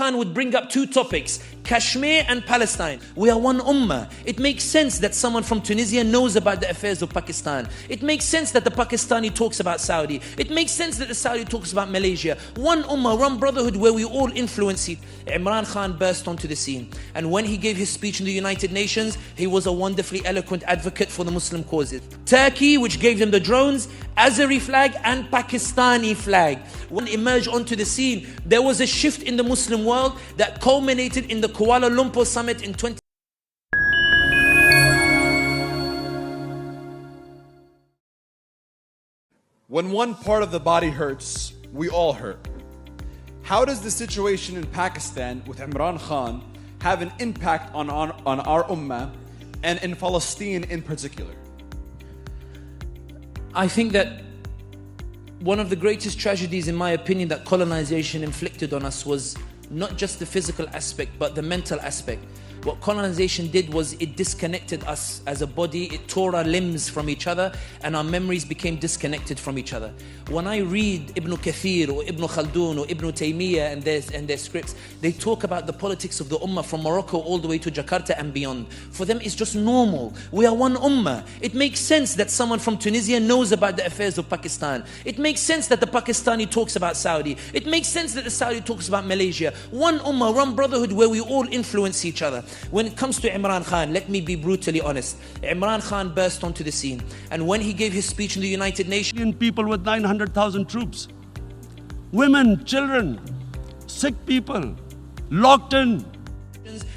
Khan would bring up two topics, Kashmir and Palestine. We are one ummah. It makes sense that someone from Tunisia knows about the affairs of Pakistan. It makes sense that the Pakistani talks about Saudi. It makes sense that the Saudi talks about Malaysia. One ummah, one brotherhood where we all influence it. Imran Khan burst onto the scene. And when he gave his speech in the United Nations, he was a wonderfully eloquent advocate for the Muslim causes. Turkey, which gave them the drones, Azeri flag and Pakistani flag. When it emerged onto the scene, there was a shift in the Muslim world that culminated in the Kuala Lumpur summit in 20. When one part of the body hurts, we all hurt. How does the situation in Pakistan with Imran Khan have an impact on our ummah and in Palestine in particular? I think that one of the greatest tragedies, in my opinion, that colonization inflicted on us was not just the physical aspect, but the mental aspect. What colonization did was it disconnected us as a body, it tore our limbs from each other, and our memories became disconnected from each other. When I read Ibn Kathir or Ibn Khaldun or Ibn Taymiyyah and their scripts, they talk about the politics of the ummah from Morocco all the way to Jakarta and beyond. For them, it's just normal. We are one ummah. It makes sense that someone from Tunisia knows about the affairs of Pakistan. It makes sense that the Pakistani talks about Saudi. It makes sense that the Saudi talks about Malaysia. One ummah, one brotherhood where we all influence each other. When it comes to Imran Khan, let me be brutally honest. Imran Khan burst onto the scene. And when he gave his speech in the United Nations, people with 900,000 troops, women, children, sick people, locked in.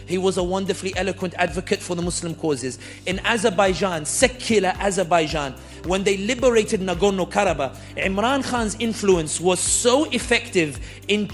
he was a wonderfully eloquent advocate for the Muslim causes. In Azerbaijan, secular Azerbaijan, when they liberated Nagorno-Karabakh, Imran Khan's influence was so effective in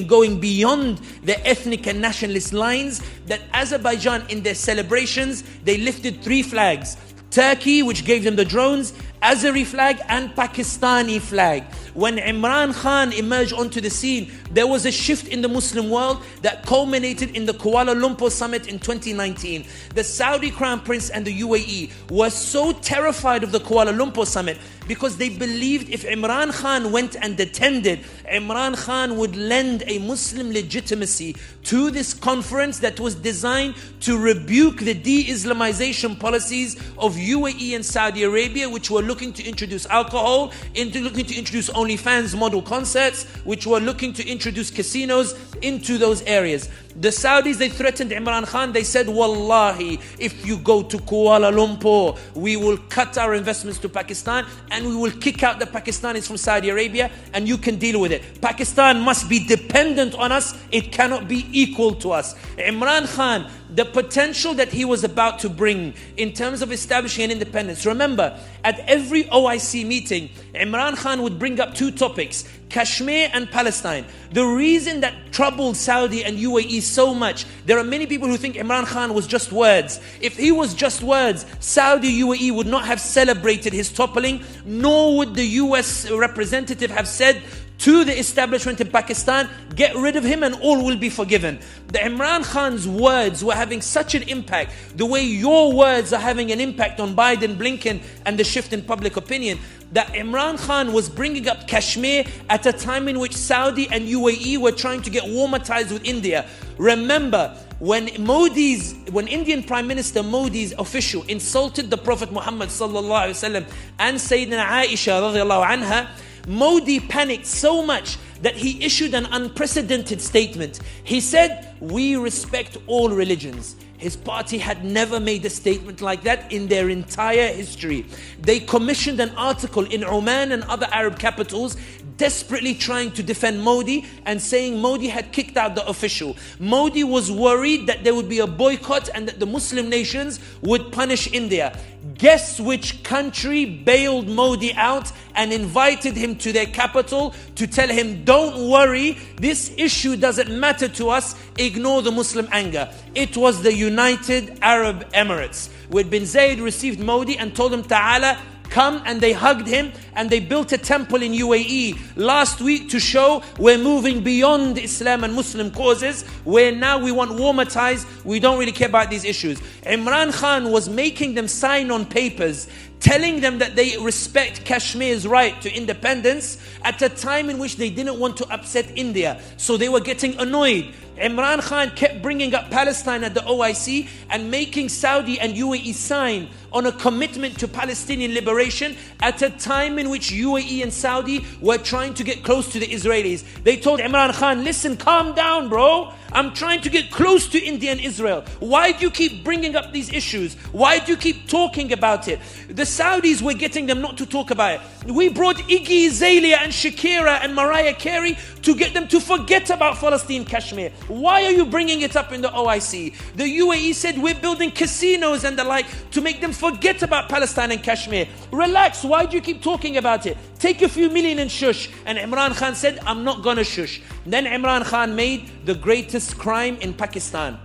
going beyond the ethnic and nationalist lines that Azerbaijan, in their celebrations, they lifted 3 flags. Turkey, which gave them the drones, Azeri flag and Pakistani flag. When Imran Khan emerged onto the scene, there was a shift in the Muslim world that culminated in the Kuala Lumpur summit in 2019. The Saudi Crown Prince and the UAE were so terrified of the Kuala Lumpur summit because they believed if Imran Khan went and attended, Imran Khan would lend a Muslim legitimacy to this conference that was designed to rebuke the de-Islamization policies of UAE and Saudi Arabia, which were looking to introduce alcohol, looking to introduce OnlyFans model concerts, which were looking to introduce casinos into those areas. The Saudis, they threatened Imran Khan. They said, Wallahi, if you go to Kuala Lumpur, we will cut our investments to Pakistan and we will kick out the Pakistanis from Saudi Arabia and you can deal with it. Pakistan must be dependent on us. It cannot be equal to us. Imran Khan, the potential that he was about to bring in terms of establishing an independence. Remember, at every OIC meeting, Imran Khan would bring up 2 topics, Kashmir and Palestine. The reason that troubled Saudi and UAE so much, there are many people who think Imran Khan was just words. If he was just words, Saudi UAE would not have celebrated his toppling, nor would the US representative have said to the establishment in Pakistan, get rid of him and all will be forgiven. The Imran Khan's words were having such an impact, the way your words are having an impact on Biden, Blinken and the shift in public opinion, that Imran Khan was bringing up Kashmir at a time in which Saudi and UAE were trying to get warmer ties with India. Remember, when Indian Prime Minister Modi's official insulted the Prophet Muhammad sallallahu alaihi wasallam and Sayyidina Aisha radiallahu anha, Modi panicked so much that he issued an unprecedented statement. He said, "We respect all religions." His party had never made a statement like that in their entire history. They commissioned an article in Oman and other Arab capitals desperately trying to defend Modi and saying Modi had kicked out the official. Modi was worried that there would be a boycott and that the Muslim nations would punish India. Guess which country bailed Modi out and invited him to their capital to tell him, don't worry, this issue doesn't matter to us, ignore the Muslim anger. It was the United Arab Emirates, where bin Zayed received Modi and told him, Ta'ala, come and they hugged him and they built a temple in UAE last week to show we're moving beyond Islam and Muslim causes, where now we want warmer ties, we don't really care about these issues. Imran Khan was making them sign on papers telling them that they respect Kashmir's right to independence at a time in which they didn't want to upset India. So they were getting annoyed. Imran Khan kept bringing up Palestine at the OIC and making Saudi and UAE sign on a commitment to Palestinian liberation at a time in which UAE and Saudi were trying to get close to the Israelis. They told Imran Khan, listen, calm down, bro. I'm trying to get close to India and Israel. Why do you keep bringing up these issues? Why do you keep talking about it? The Saudis were getting them not to talk about it. We brought Iggy Azalea and Shakira and Mariah Carey to get them to forget about Palestine, Kashmir. Why are you bringing it up in the OIC? The UAE said we're building casinos and the like to make them forget about Palestine and Kashmir. Relax, why do you keep talking about it? Take a few million and shush. And Imran Khan said, I'm not gonna shush. Then Imran Khan made the greatest crime in Pakistan.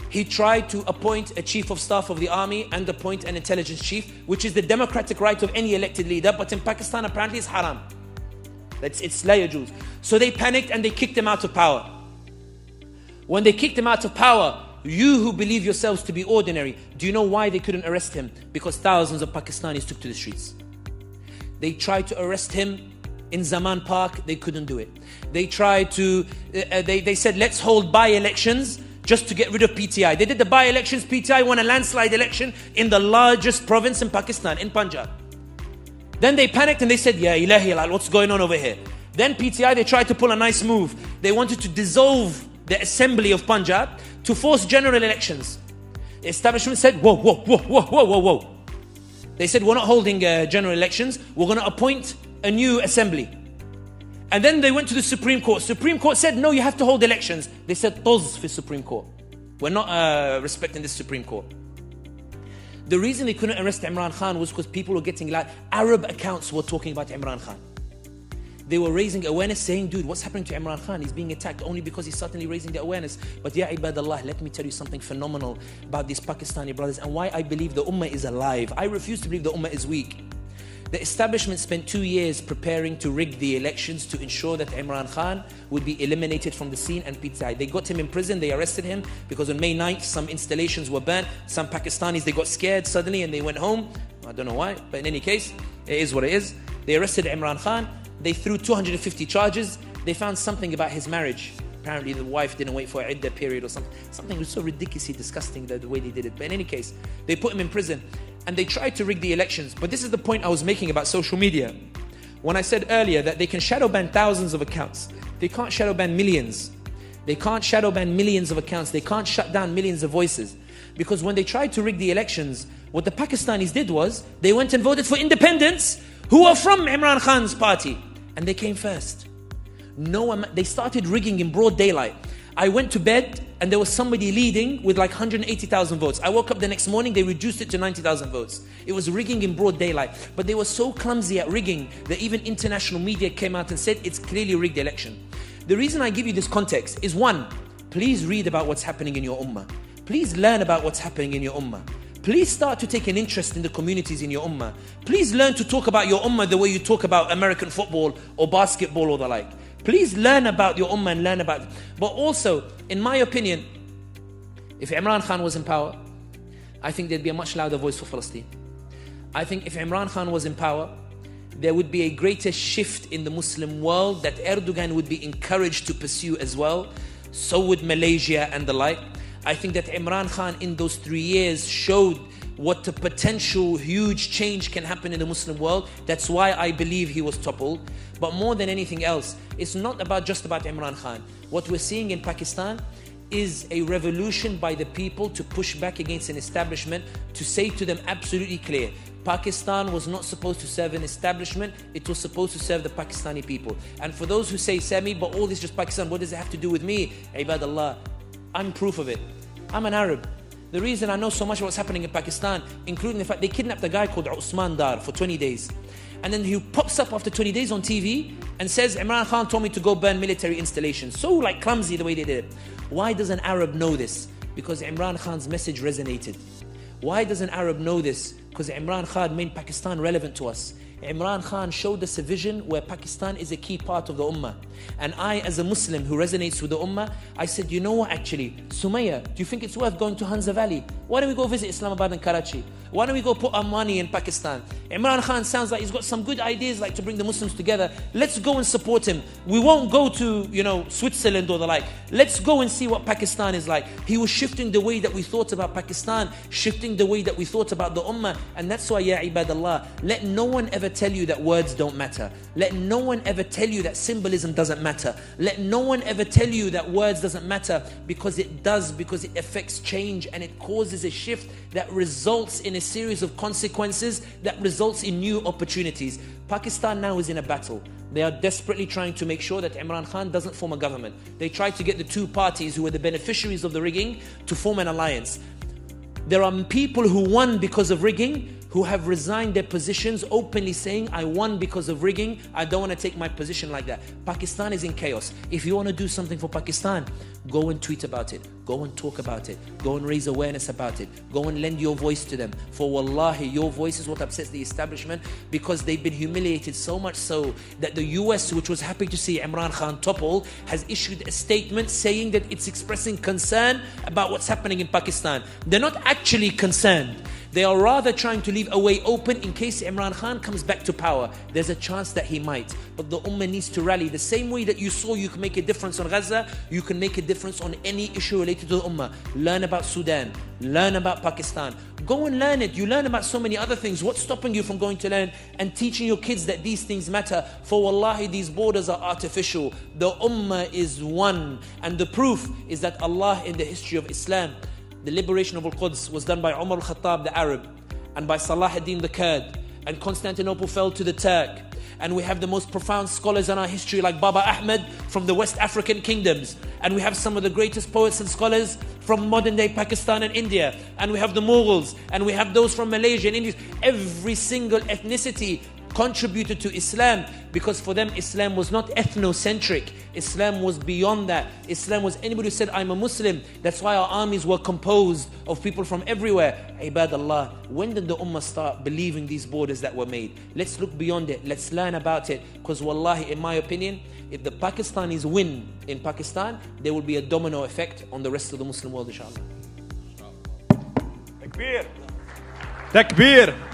He tried to appoint a chief of staff of the army and appoint an intelligence chief, which is the democratic right of any elected leader, but in Pakistan apparently it's haram. It's la yajuz. So they panicked and they kicked him out of power. When they kicked him out of power, you who believe yourselves to be ordinary, do you know why they couldn't arrest him? Because thousands of Pakistanis took to the streets. They tried to arrest him in Zaman Park, they couldn't do it. They tried to, they said let's hold by-elections just to get rid of PTI. They did the by-elections, PTI won a landslide election in the largest province in Pakistan, in Punjab. Then they panicked and they said, Ya ilahi, what's going on over here? Then PTI, they tried to pull a nice move. They wanted to dissolve the assembly of Punjab to force general elections. The establishment said, whoa, whoa, whoa, whoa, whoa, whoa, whoa. They said, we're not holding general elections. We're going to appoint a new assembly. And then they went to the Supreme Court. Supreme Court said, no, you have to hold elections. They said, toz for Supreme Court. We're not respecting the Supreme Court. The reason they couldn't arrest Imran Khan was because people were getting like Arab accounts were talking about Imran Khan. They were raising awareness saying, dude, what's happening to Imran Khan? He's being attacked only because he's suddenly raising the awareness. But ya ibadallah, let me tell you something phenomenal about these Pakistani brothers and why I believe the ummah is alive. I refuse to believe the ummah is weak. The establishment spent 2 years preparing to rig the elections to ensure that Imran Khan would be eliminated from the scene and PTI. They got him in prison, they arrested him because on May 9th some installations were burnt. Some Pakistanis, they got scared suddenly and they went home. I don't know why, but in any case, it is what it is. They arrested Imran Khan. They threw 250 charges. They found something about his marriage. Apparently the wife didn't wait for an iddah period or something. Something was so ridiculously disgusting the way they did it. But in any case, they put him in prison and they tried to rig the elections. But this is the point I was making about social media. When I said earlier that they can shadow ban thousands of accounts, they can't shadow ban millions. They can't shadow ban millions of accounts. They can't shut down millions of voices. Because when they tried to rig the elections, what the Pakistanis did was they went and voted for independents who are from Imran Khan's party. And they came first. They started rigging in broad daylight. I went to bed and there was somebody leading with like 180,000 votes. I woke up the next morning, they reduced it to 90,000 votes. It was rigging in broad daylight. But they were so clumsy at rigging that even international media came out and said it's clearly rigged election. The reason I give you this context is one, please read about what's happening in your ummah. Please learn about what's happening in your ummah. Please start to take an interest in the communities in your ummah. Please learn to talk about your ummah the way you talk about American football or basketball or the like. Please learn about your ummah and learn about it. But also, in my opinion, if Imran Khan was in power, I think there'd be a much louder voice for Palestine. I think if Imran Khan was in power, there would be a greater shift in the Muslim world that Erdogan would be encouraged to pursue as well. So would Malaysia and the like. I think that Imran Khan in those 3 years showed what a potential huge change can happen in the Muslim world. That's why I believe he was toppled. But more than anything else, it's not just about Imran Khan. What we're seeing in Pakistan is a revolution by the people to push back against an establishment, to say to them absolutely clear, Pakistan was not supposed to serve an establishment, it was supposed to serve the Pakistani people. And for those who say, Sami, but all this is just Pakistan, what does it have to do with me? Ibadallah, I'm proof of it. I'm an Arab. The reason I know so much of what's happening in Pakistan, including the fact they kidnapped a guy called Usman Dar for 20 days. And then he pops up after 20 days on TV and says, Imran Khan told me to go burn military installations. So like clumsy the way they did it. Why does an Arab know this? Because Imran Khan's message resonated. Why does an Arab know this? Because Imran Khan made Pakistan relevant to us. Imran Khan showed us a vision where Pakistan is a key part of the Ummah. And I, as a Muslim who resonates with the Ummah, I said, you know what actually, Sumaya, do you think it's worth going to Hanza Valley? Why don't we go visit Islamabad and Karachi? Why don't we go put our money in Pakistan? Imran Khan sounds like he's got some good ideas like to bring the Muslims together. Let's go and support him. We won't go to, Switzerland or the like. Let's go and see what Pakistan is like. He was shifting the way that we thought about Pakistan, shifting the way that we thought about the Ummah. And that's why, ya ibadallah, let no one ever tell you that words don't matter. Let no one ever tell you that symbolism doesn't matter. Let no one ever tell you that words doesn't matter, because it does, because it affects change and it causes a shift that results in a series of consequences that results in new opportunities. Pakistan now is in a battle. They are desperately trying to make sure that Imran Khan doesn't form a government. They try to get the two parties who were the beneficiaries of the rigging to form an alliance. There are people who won because of rigging, who have resigned their positions openly saying, I won because of rigging, I don't want to take my position like that. Pakistan is in chaos. If you want to do something for Pakistan, go and tweet about it, go and talk about it, go and raise awareness about it, go and lend your voice to them. For wallahi, your voice is what upsets the establishment, because they've been humiliated so much so that the US, which was happy to see Imran Khan topple, has issued a statement saying that it's expressing concern about what's happening in Pakistan. They're not actually concerned. They are rather trying to leave a way open in case Imran Khan comes back to power. There's a chance that he might. But the Ummah needs to rally. The same way that you saw you can make a difference on Gaza, you can make a difference on any issue related to the Ummah. Learn about Sudan. Learn about Pakistan. Go and learn it. You learn about so many other things. What's stopping you from going to learn and teaching your kids that these things matter? For wallahi, these borders are artificial. The Ummah is one. And the proof is that Allah, in the history of Islam, the liberation of Al-Quds was done by Umar al-Khattab, the Arab, and by Salah ad-Din, the Kurd, and Constantinople fell to the Turk. And we have the most profound scholars in our history like Baba Ahmed from the West African kingdoms. And we have some of the greatest poets and scholars from modern day Pakistan and India. And we have the Mughals, and we have those from Malaysia and India. Every single ethnicity contributed to Islam, because for them Islam was not ethnocentric. Islam was beyond that. Islam was anybody who said, I'm a Muslim. That's why our armies were composed of people from everywhere. Ibadallah, when did the Ummah start believing these borders that were made? Let's look beyond it. Let's learn about it. Because wallahi, in my opinion, if the Pakistanis win in Pakistan, there will be a domino effect on the rest of the Muslim world, inshallah. Takbir! Takbir!